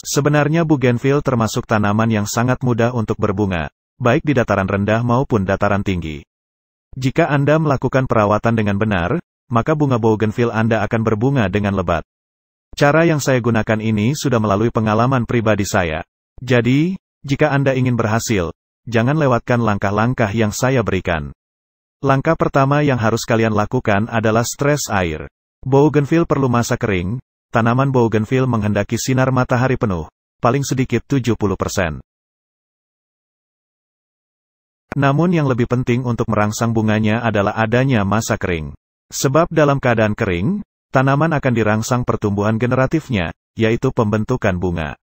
Sebenarnya bougainville termasuk tanaman yang sangat mudah untuk berbunga, baik di dataran rendah maupun dataran tinggi. Jika Anda melakukan perawatan dengan benar, maka bunga bougainville Anda akan berbunga dengan lebat. Cara yang saya gunakan ini sudah melalui pengalaman pribadi saya. Jadi, jika Anda ingin berhasil, jangan lewatkan langkah-langkah yang saya berikan. Langkah pertama yang harus kalian lakukan adalah stres air. Bougainville perlu masa kering. Tanaman bougainville menghendaki sinar matahari penuh, paling sedikit 70%. Namun yang lebih penting untuk merangsang bunganya adalah adanya masa kering. Sebab dalam keadaan kering, tanaman akan dirangsang pertumbuhan generatifnya, yaitu pembentukan bunga.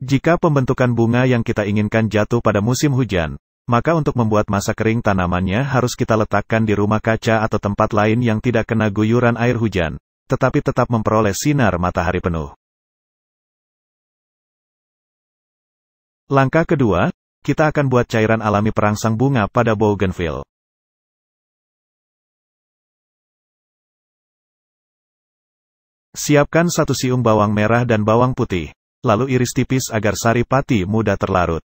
Jika pembentukan bunga yang kita inginkan jatuh pada musim hujan, maka untuk membuat masa kering tanamannya harus kita letakkan di rumah kaca atau tempat lain yang tidak kena guyuran air hujan, tetapi tetap memperoleh sinar matahari penuh. Langkah kedua, kita akan buat cairan alami perangsang bunga pada bougainville. Siapkan 1 siung bawang merah dan bawang putih, lalu iris tipis agar sari pati mudah terlarut.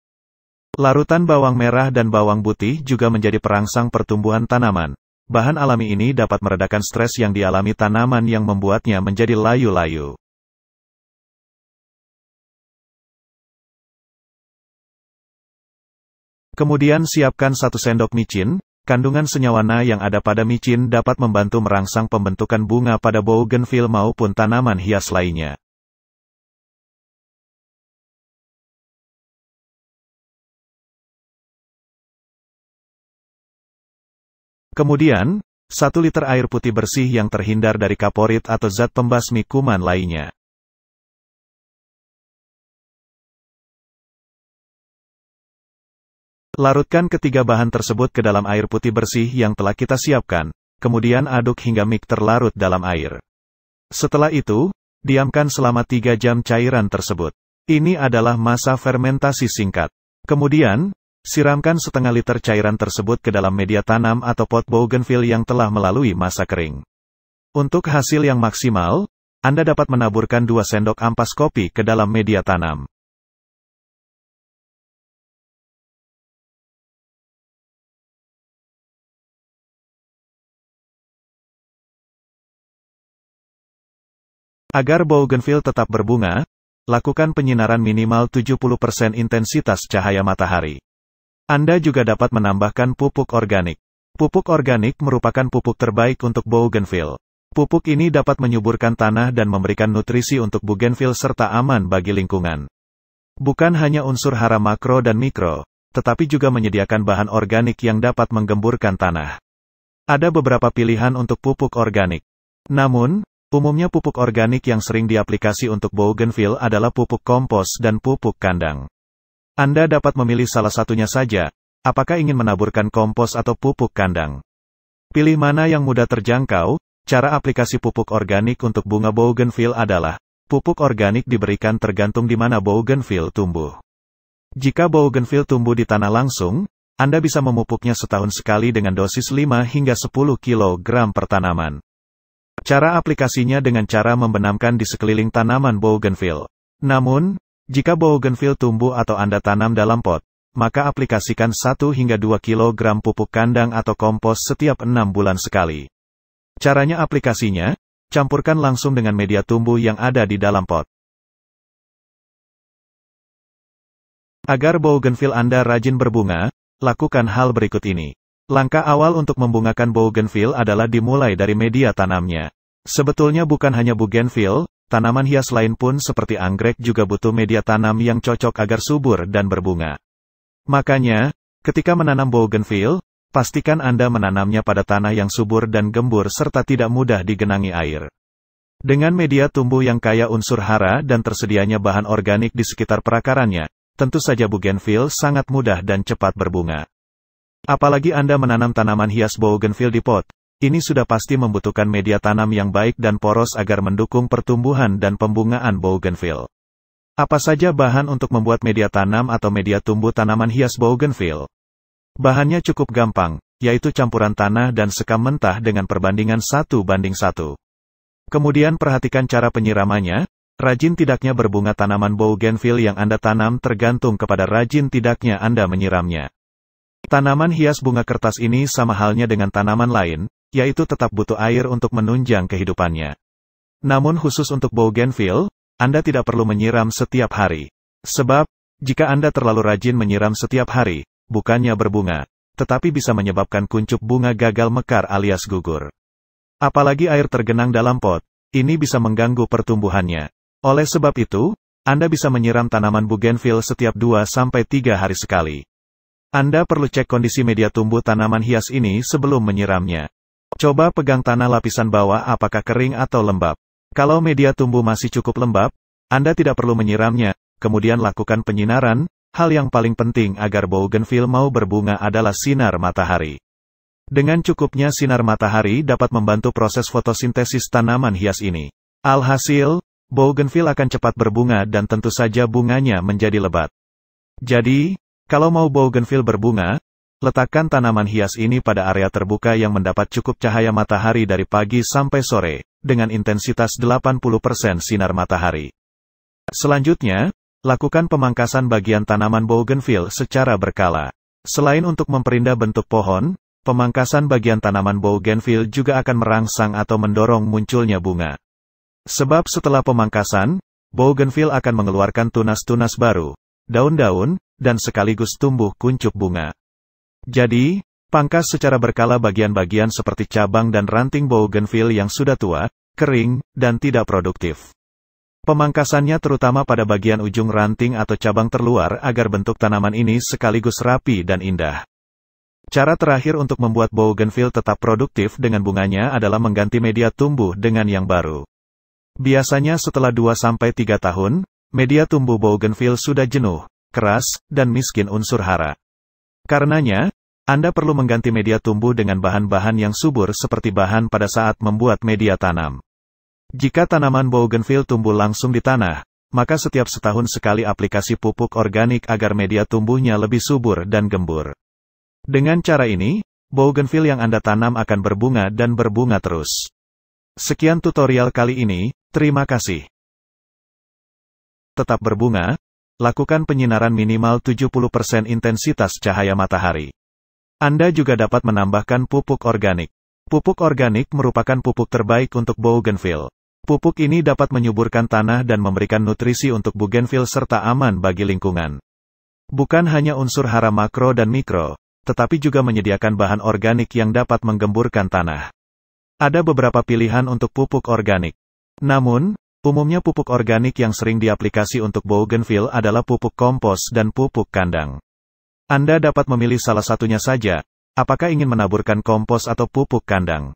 Larutan bawang merah dan bawang putih juga menjadi perangsang pertumbuhan tanaman. Bahan alami ini dapat meredakan stres yang dialami tanaman yang membuatnya menjadi layu-layu. Kemudian siapkan 1 sendok micin. Kandungan senyawa Na yang ada pada micin dapat membantu merangsang pembentukan bunga pada bougainville maupun tanaman hias lainnya. Kemudian, 1 liter air putih bersih yang terhindar dari kaporit atau zat pembasmi kuman lainnya. Larutkan ketiga bahan tersebut ke dalam air putih bersih yang telah kita siapkan, kemudian aduk hingga mix terlarut dalam air. Setelah itu, diamkan selama 3 jam cairan tersebut. Ini adalah masa fermentasi singkat. Kemudian, siramkan setengah liter cairan tersebut ke dalam media tanam atau pot bougainville yang telah melalui masa kering. Untuk hasil yang maksimal, Anda dapat menaburkan 2 sendok ampas kopi ke dalam media tanam. Agar bougainville tetap berbunga, lakukan penyinaran minimal 70% intensitas cahaya matahari. Anda juga dapat menambahkan pupuk organik. Pupuk organik merupakan pupuk terbaik untuk bougainville. Pupuk ini dapat menyuburkan tanah dan memberikan nutrisi untuk bougainville serta aman bagi lingkungan. Bukan hanya unsur hara makro dan mikro, tetapi juga menyediakan bahan organik yang dapat menggemburkan tanah. Ada beberapa pilihan untuk pupuk organik. Namun, umumnya pupuk organik yang sering diaplikasi untuk bougainville adalah pupuk kompos dan pupuk kandang. Anda dapat memilih salah satunya saja, apakah ingin menaburkan kompos atau pupuk kandang. Pilih mana yang mudah terjangkau. Cara aplikasi pupuk organik untuk bunga bougainville adalah, pupuk organik diberikan tergantung di mana bougainville tumbuh. Jika bougainville tumbuh di tanah langsung, Anda bisa memupuknya setahun sekali dengan dosis 5 hingga 10 kg per tanaman. Cara aplikasinya dengan cara membenamkan di sekeliling tanaman bougainville. Namun, jika bougainville tumbuh atau Anda tanam dalam pot, maka aplikasikan 1 hingga 2 kg pupuk kandang atau kompos setiap 6 bulan sekali. Caranya aplikasinya, campurkan langsung dengan media tumbuh yang ada di dalam pot. Agar bougainville Anda rajin berbunga, lakukan hal berikut ini. Langkah awal untuk membungakan bougainville adalah dimulai dari media tanamnya. Sebetulnya bukan hanya bougainville, tanaman hias lain pun seperti anggrek juga butuh media tanam yang cocok agar subur dan berbunga. Makanya, ketika menanam bougainville, pastikan Anda menanamnya pada tanah yang subur dan gembur serta tidak mudah digenangi air. Dengan media tumbuh yang kaya unsur hara dan tersedianya bahan organik di sekitar perakarannya, tentu saja bougainville sangat mudah dan cepat berbunga. Apalagi Anda menanam tanaman hias bougainville di pot, ini sudah pasti membutuhkan media tanam yang baik dan poros agar mendukung pertumbuhan dan pembungaan bougainville. Apa saja bahan untuk membuat media tanam atau media tumbuh tanaman hias bougainville? Bahannya cukup gampang, yaitu campuran tanah dan sekam mentah dengan perbandingan 1:1. Kemudian perhatikan cara penyiramannya. Rajin tidaknya berbunga tanaman bougainville yang Anda tanam tergantung kepada rajin tidaknya Anda menyiramnya. Tanaman hias bunga kertas ini sama halnya dengan tanaman lain, yaitu tetap butuh air untuk menunjang kehidupannya. Namun khusus untuk bougainville, Anda tidak perlu menyiram setiap hari. Sebab, jika Anda terlalu rajin menyiram setiap hari, bukannya berbunga, tetapi bisa menyebabkan kuncup bunga gagal mekar alias gugur. Apalagi air tergenang dalam pot, ini bisa mengganggu pertumbuhannya. Oleh sebab itu, Anda bisa menyiram tanaman bougainville setiap 2-3 hari sekali. Anda perlu cek kondisi media tumbuh tanaman hias ini sebelum menyiramnya. Coba pegang tanah lapisan bawah apakah kering atau lembab. Kalau media tumbuh masih cukup lembab, Anda tidak perlu menyiramnya, kemudian lakukan penyinaran. Hal yang paling penting agar bougainville mau berbunga adalah sinar matahari. Dengan cukupnya sinar matahari dapat membantu proses fotosintesis tanaman hias ini. Alhasil, bougainville akan cepat berbunga dan tentu saja bunganya menjadi lebat. Jadi, kalau mau bougainville berbunga, letakkan tanaman hias ini pada area terbuka yang mendapat cukup cahaya matahari dari pagi sampai sore, dengan intensitas 80% sinar matahari. Selanjutnya, lakukan pemangkasan bagian tanaman bougainville secara berkala. Selain untuk memperindah bentuk pohon, pemangkasan bagian tanaman bougainville juga akan merangsang atau mendorong munculnya bunga. Sebab setelah pemangkasan, bougainville akan mengeluarkan tunas-tunas baru, daun-daun, dan sekaligus tumbuh kuncup bunga. Jadi, pangkas secara berkala bagian-bagian seperti cabang dan ranting bougainville yang sudah tua, kering, dan tidak produktif. Pemangkasannya terutama pada bagian ujung ranting atau cabang terluar agar bentuk tanaman ini sekaligus rapi dan indah. Cara terakhir untuk membuat bougainville tetap produktif dengan bunganya adalah mengganti media tumbuh dengan yang baru. Biasanya setelah 2-3 tahun, media tumbuh bougainville sudah jenuh, keras, dan miskin unsur hara. Karenanya, Anda perlu mengganti media tumbuh dengan bahan-bahan yang subur seperti bahan pada saat membuat media tanam. Jika tanaman bougainville tumbuh langsung di tanah, maka setiap setahun sekali aplikasi pupuk organik agar media tumbuhnya lebih subur dan gembur. Dengan cara ini, bougainville yang Anda tanam akan berbunga dan berbunga terus. Sekian tutorial kali ini, terima kasih. Tetap berbunga, lakukan penyinaran minimal 70% intensitas cahaya matahari. Anda juga dapat menambahkan pupuk organik. Pupuk organik merupakan pupuk terbaik untuk bougainville. Pupuk ini dapat menyuburkan tanah dan memberikan nutrisi untuk bougainville serta aman bagi lingkungan. Bukan hanya unsur hara makro dan mikro, tetapi juga menyediakan bahan organik yang dapat menggemburkan tanah. Ada beberapa pilihan untuk pupuk organik. Namun, umumnya pupuk organik yang sering diaplikasi untuk bougainville adalah pupuk kompos dan pupuk kandang. Anda dapat memilih salah satunya saja, apakah ingin menaburkan kompos atau pupuk kandang.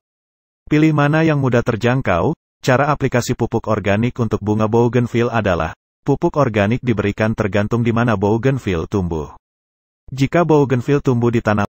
Pilih mana yang mudah terjangkau. Cara aplikasi pupuk organik untuk bunga bougainville adalah, pupuk organik diberikan tergantung di mana bougainville tumbuh. Jika bougainville tumbuh di tanah